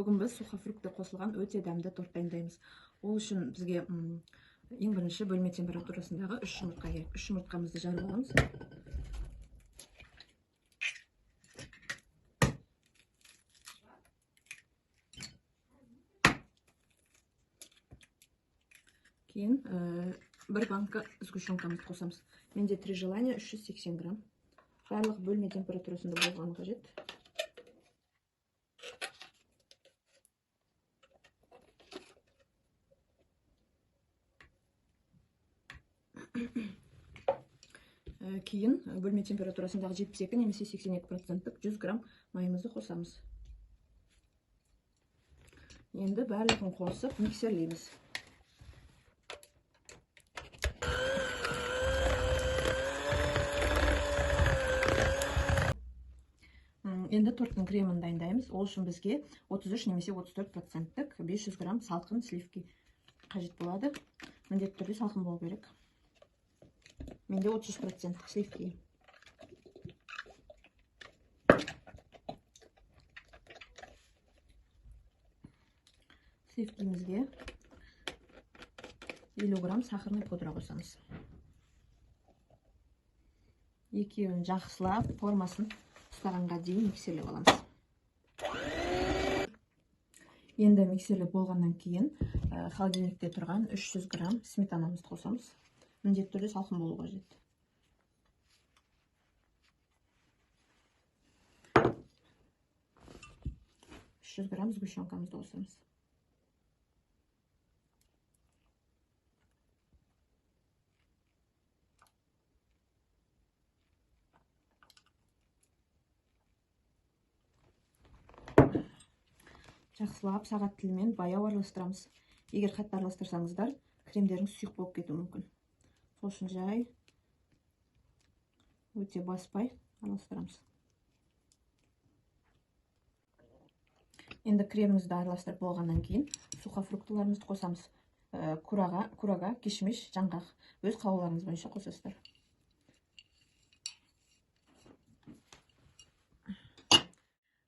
Бүгін біз сухофрукты қосылған өте дәмді торт дайындаймыз. Ол үшін бізге ең бірінші бөлме температурасындағы 3 жұмыртқа керек. 3 жұмыртқамызды жарып аламыз. Кейін 1 банка сгущенкамызды қосамыз. Менде 3 желания 380 грамм. Барлық бөлме температурасында болғаны қажет. Кейін бөлме температурасындағы 72 немесе 82% 100 грамм майымызды қосамыз. Енді барлығын қосып миксерлейміз. Енді торттың кремін дайындаймыз. Ол үшін бізге 33 немесе 34% 500 грамм салқын сливки қажет болады. Міндетті түрде салқын болу керек. Менде 33% сливки. Сливкимізге 50 грамм сахарный пудра қосамыз. Екеуін жақсылап формасын ұстағанға дейін миксерлеп аламыз. Енді миксерлеп болғаннан кейін холодильникте тұрған 300 грамм сметанамызды қосамыз. Міндетті түрде салқын болу қажет. Грамм сгущенкамызды қосамыз. Жақсылап сағат тілімен баяу араластырамыз. Егер қатты араластырсаңыздар, кремдеріңіз сұйық болып кетуі мүмкін. Сол үшін жай өте баспай араластырамыз. Енді кремімізді араластырып болғаннан кейін сухофруктыларымызды қосамыз. Курага, кишмиш, жаңғақ. Өз қалауларыңыз бойынша қосасыздар.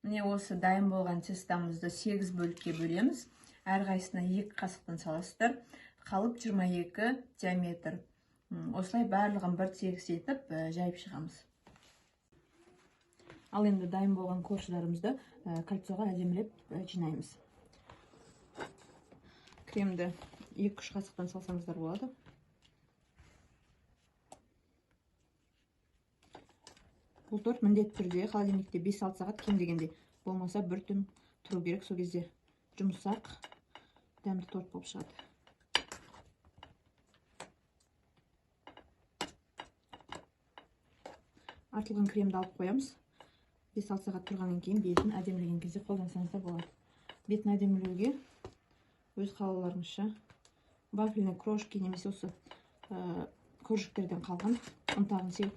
Міне осы дайын болған тестамызды 8 бөлікке бөлеміз. Әрқайсысына 2 қасықтан саласыздар. Қалып 22 диаметр. Осылай барлығын бір тегіс етіп жайып шығамыз. Ал енді дайын болған корждарымызды кольцоға әдемілеп жинаймыз. Кремді 2-3 қасықтан салсаңыздар болады. Бұл торт міндетті түрде холодильникте 5-6 сағат кем дегенде, болмаса бір түн тұру керек. Сол кезде жұмсақ, дәмді торт болып шығады. Артылған кремді алып қоямыз. 5-6 сағат тұрғаннан кейін бетін әдемілеген кезде қолдансаңыздар болады. Бетін әдемілеуге өз қалауларыңызша вафельный крошки немесе осы коржиктерден қалған ұнтағын сеуіп,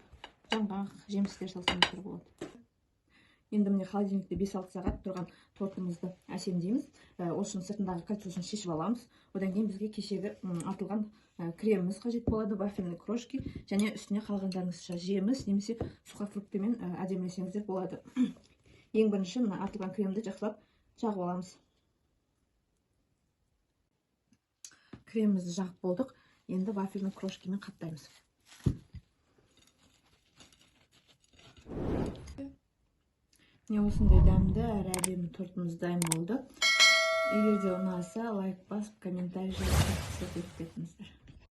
жаңғақ, жемістер салсаңыздар болады. Енді міне холодильникте 5-6 сағат тұрған тортымызды әсемдейміз. Осы сыртындағы кольцосын шешіп аламыз. Одан кейін бізге кешегі артылған креміміз қажет болады, вафельный крошки, және үстіне қалғандарыңызша жеміс немесе сухофруктымен әдемілесеңіздер болады. Ең бірінші артылған кремді жақсылап жағып аламыз. Кремімізді жағып болдық. Енді вафельный крошкимен қаптаймыз. Міне осындай дәмді әрі әдемі тортымыз дайын болды. Егер де ұнаса, лайк басып, комментарий жазып кетіңіздер.